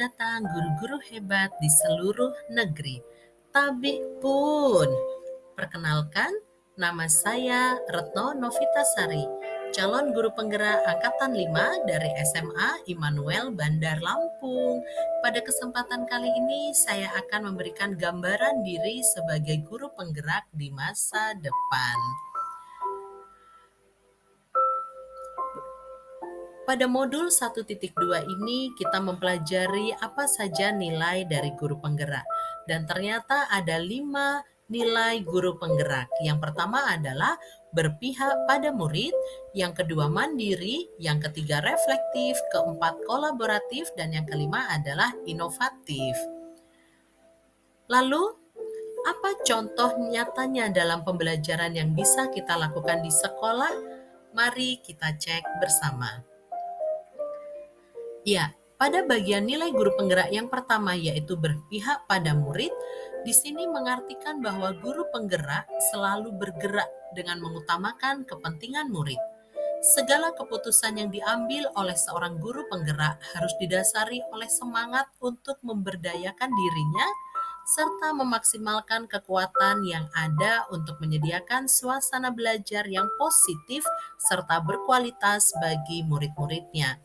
datang guru-guru hebat di seluruh negeri. Tabi pun. Perkenalkan, nama saya Retno Novitasari, calon guru penggerak angkatan 5 dari SMA Immanuel Bandar Lampung. Pada kesempatan kali ini saya akan memberikan gambaran diri sebagai guru penggerak di masa depan. Pada modul 1.2 ini kita mempelajari apa saja nilai dari guru penggerak. Dan ternyata ada 5 nilai guru penggerak. Yang pertama adalah berpihak pada murid, yang kedua mandiri, yang ketiga reflektif, keempat kolaboratif, dan yang kelima adalah inovatif. Lalu, apa contoh nyatanya dalam pembelajaran yang bisa kita lakukan di sekolah? Mari kita cek bersama. Ya, pada bagian nilai guru penggerak yang pertama yaitu berpihak pada murid, di sini mengartikan bahwa guru penggerak selalu bergerak dengan mengutamakan kepentingan murid. Segala keputusan yang diambil oleh seorang guru penggerak harus didasari oleh semangat untuk memberdayakan dirinya serta memaksimalkan kekuatan yang ada untuk menyediakan suasana belajar yang positif serta berkualitas bagi murid-muridnya.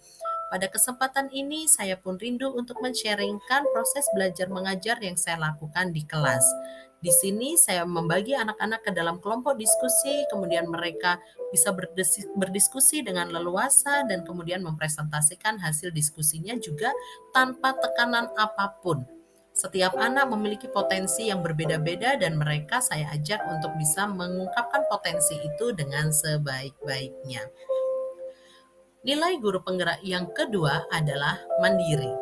Pada kesempatan ini, saya pun rindu untuk men-sharingkan proses belajar mengajar yang saya lakukan di kelas. Di sini saya membagi anak-anak ke dalam kelompok diskusi, kemudian mereka bisa berdiskusi dengan leluasa dan kemudian mempresentasikan hasil diskusinya juga tanpa tekanan apapun. Setiap anak memiliki potensi yang berbeda-beda dan mereka saya ajak untuk bisa mengungkapkan potensi itu dengan sebaik-baiknya. Nilai guru penggerak yang kedua adalah mandiri.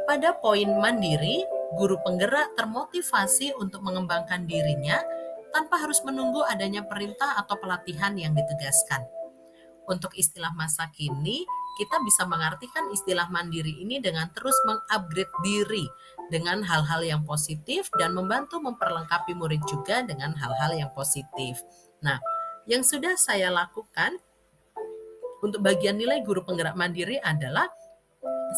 Pada poin mandiri, guru penggerak termotivasi untuk mengembangkan dirinya tanpa harus menunggu adanya perintah atau pelatihan yang ditegaskan. Untuk istilah masa kini, kita bisa mengartikan istilah mandiri ini dengan terus mengupgrade diri dengan hal-hal yang positif dan membantu memperlengkapi murid juga dengan hal-hal yang positif. Nah, yang sudah saya lakukan untuk bagian nilai guru penggerak mandiri adalah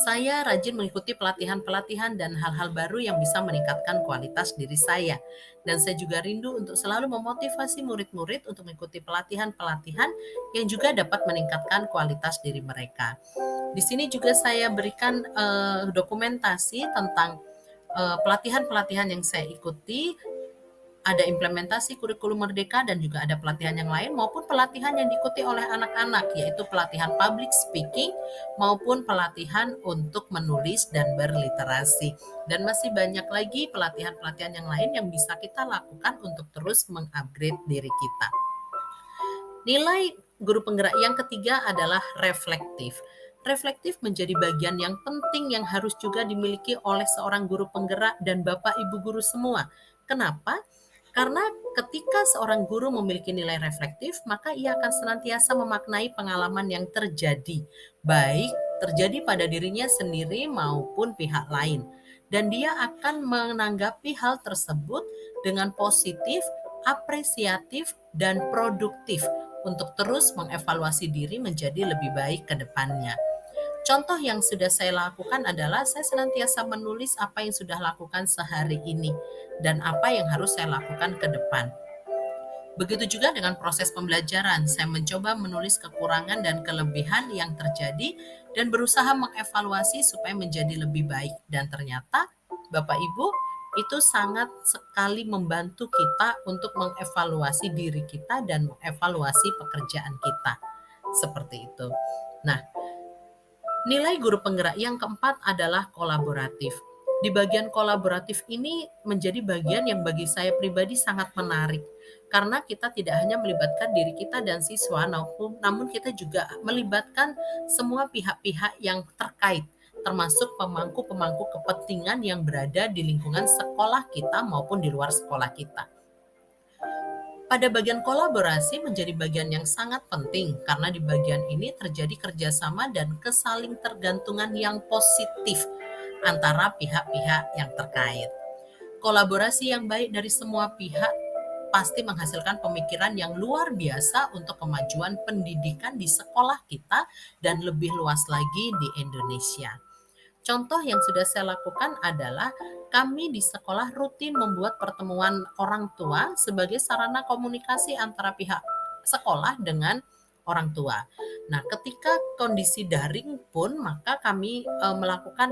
saya rajin mengikuti pelatihan-pelatihan dan hal-hal baru yang bisa meningkatkan kualitas diri saya. Dan saya juga rindu untuk selalu memotivasi murid-murid untuk mengikuti pelatihan-pelatihan yang juga dapat meningkatkan kualitas diri mereka. Di sini juga saya berikan dokumentasi tentang pelatihan-pelatihan yang saya ikuti. Ada implementasi kurikulum merdeka dan juga ada pelatihan yang lain maupun pelatihan yang diikuti oleh anak-anak yaitu pelatihan public speaking maupun pelatihan untuk menulis dan berliterasi. Dan masih banyak lagi pelatihan-pelatihan yang lain yang bisa kita lakukan untuk terus mengupgrade diri kita. Nilai guru penggerak yang ketiga adalah reflektif. Reflektif menjadi bagian yang penting yang harus juga dimiliki oleh seorang guru penggerak dan Bapak Ibu guru semua. Kenapa? Karena ketika seorang guru memiliki nilai reflektif, maka ia akan senantiasa memaknai pengalaman yang terjadi, baik terjadi pada dirinya sendiri maupun pihak lain. Dan dia akan menanggapi hal tersebut dengan positif, apresiatif, dan produktif untuk terus mengevaluasi diri menjadi lebih baik ke depannya. Contoh yang sudah saya lakukan adalah saya senantiasa menulis apa yang sudah lakukan sehari ini dan apa yang harus saya lakukan ke depan. Begitu juga dengan proses pembelajaran, saya mencoba menulis kekurangan dan kelebihan yang terjadi dan berusaha mengevaluasi supaya menjadi lebih baik. Dan ternyata Bapak Ibu itu sangat sekali membantu kita untuk mengevaluasi diri kita dan mengevaluasi pekerjaan kita. Seperti itu. Nah, nilai guru penggerak yang keempat adalah kolaboratif. Di bagian kolaboratif ini menjadi bagian yang bagi saya pribadi sangat menarik karena kita tidak hanya melibatkan diri kita dan siswa namun kita juga melibatkan semua pihak-pihak yang terkait termasuk pemangku-pemangku kepentingan yang berada di lingkungan sekolah kita maupun di luar sekolah kita. Pada bagian kolaborasi menjadi bagian yang sangat penting karena di bagian ini terjadi kerjasama dan kesaling tergantungan yang positif antara pihak-pihak yang terkait. Kolaborasi yang baik dari semua pihak pasti menghasilkan pemikiran yang luar biasa untuk kemajuan pendidikan di sekolah kita dan lebih luas lagi di Indonesia. Contoh yang sudah saya lakukan adalah kami di sekolah rutin membuat pertemuan orang tua sebagai sarana komunikasi antara pihak sekolah dengan orang tua. Nah, ketika kondisi daring pun maka kami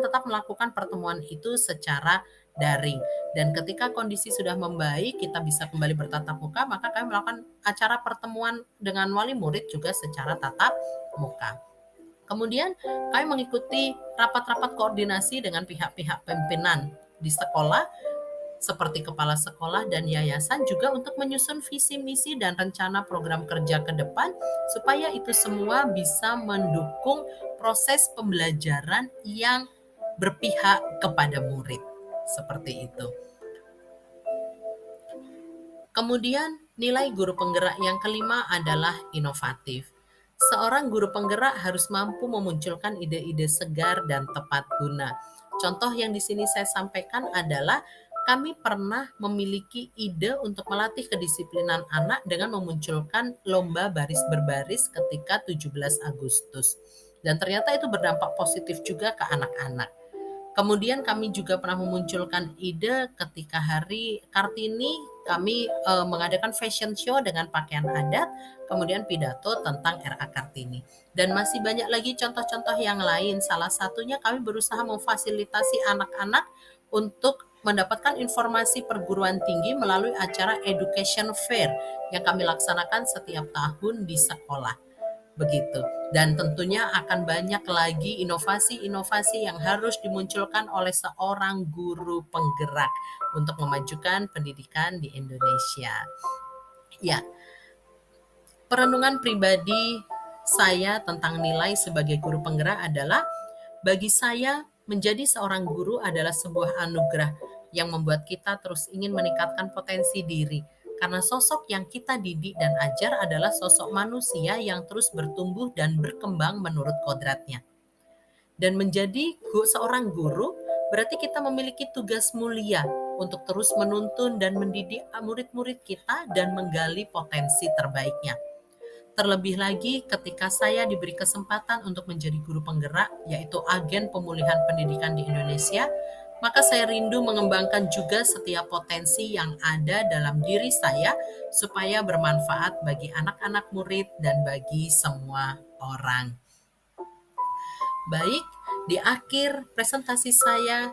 tetap melakukan pertemuan itu secara daring. Dan ketika kondisi sudah membaik, kita bisa kembali bertatap muka, maka kami melakukan acara pertemuan dengan wali murid juga secara tatap muka. Kemudian kami mengikuti rapat-rapat koordinasi dengan pihak-pihak pimpinan di sekolah seperti kepala sekolah dan yayasan juga untuk menyusun visi misi dan rencana program kerja ke depan supaya itu semua bisa mendukung proses pembelajaran yang berpihak kepada murid. Seperti itu. Kemudian nilai guru penggerak yang kelima adalah inovatif. Seorang guru penggerak harus mampu memunculkan ide-ide segar dan tepat guna. Contoh yang di sini saya sampaikan adalah kami pernah memiliki ide untuk melatih kedisiplinan anak dengan memunculkan lomba baris berbaris ketika 17 Agustus. Dan ternyata itu berdampak positif juga ke anak-anak. Kemudian kami juga pernah memunculkan ide ketika Hari Kartini, kami mengadakan fashion show dengan pakaian adat, kemudian pidato tentang RA Kartini. Dan masih banyak lagi contoh-contoh yang lain. Salah satunya kami berusaha memfasilitasi anak-anak untuk mendapatkan informasi perguruan tinggi melalui acara education fair yang kami laksanakan setiap tahun di sekolah. Begitu. Dan tentunya akan banyak lagi inovasi-inovasi yang harus dimunculkan oleh seorang guru penggerak untuk memajukan pendidikan di Indonesia. Ya, perenungan pribadi saya tentang nilai sebagai guru penggerak adalah bagi saya menjadi seorang guru adalah sebuah anugerah yang membuat kita terus ingin meningkatkan potensi diri. Karena sosok yang kita didik dan ajar adalah sosok manusia yang terus bertumbuh dan berkembang menurut kodratnya. Dan menjadi seorang guru berarti kita memiliki tugas mulia untuk terus menuntun dan mendidik murid-murid kita dan menggali potensi terbaiknya. Terlebih lagi ketika saya diberi kesempatan untuk menjadi guru penggerak, yaitu agen pemulihan pendidikan di Indonesia, maka saya rindu mengembangkan juga setiap potensi yang ada dalam diri saya supaya bermanfaat bagi anak-anak murid dan bagi semua orang. Baik, di akhir presentasi saya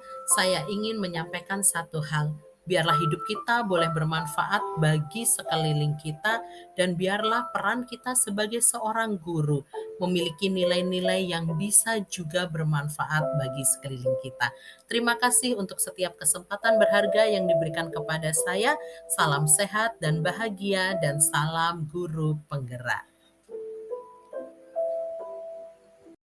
ingin menyampaikan satu hal. Biarlah hidup kita boleh bermanfaat bagi sekeliling kita dan biarlah peran kita sebagai seorang guru memiliki nilai-nilai yang bisa juga bermanfaat bagi sekeliling kita. Terima kasih untuk setiap kesempatan berharga yang diberikan kepada saya. Salam sehat dan bahagia dan salam guru penggerak.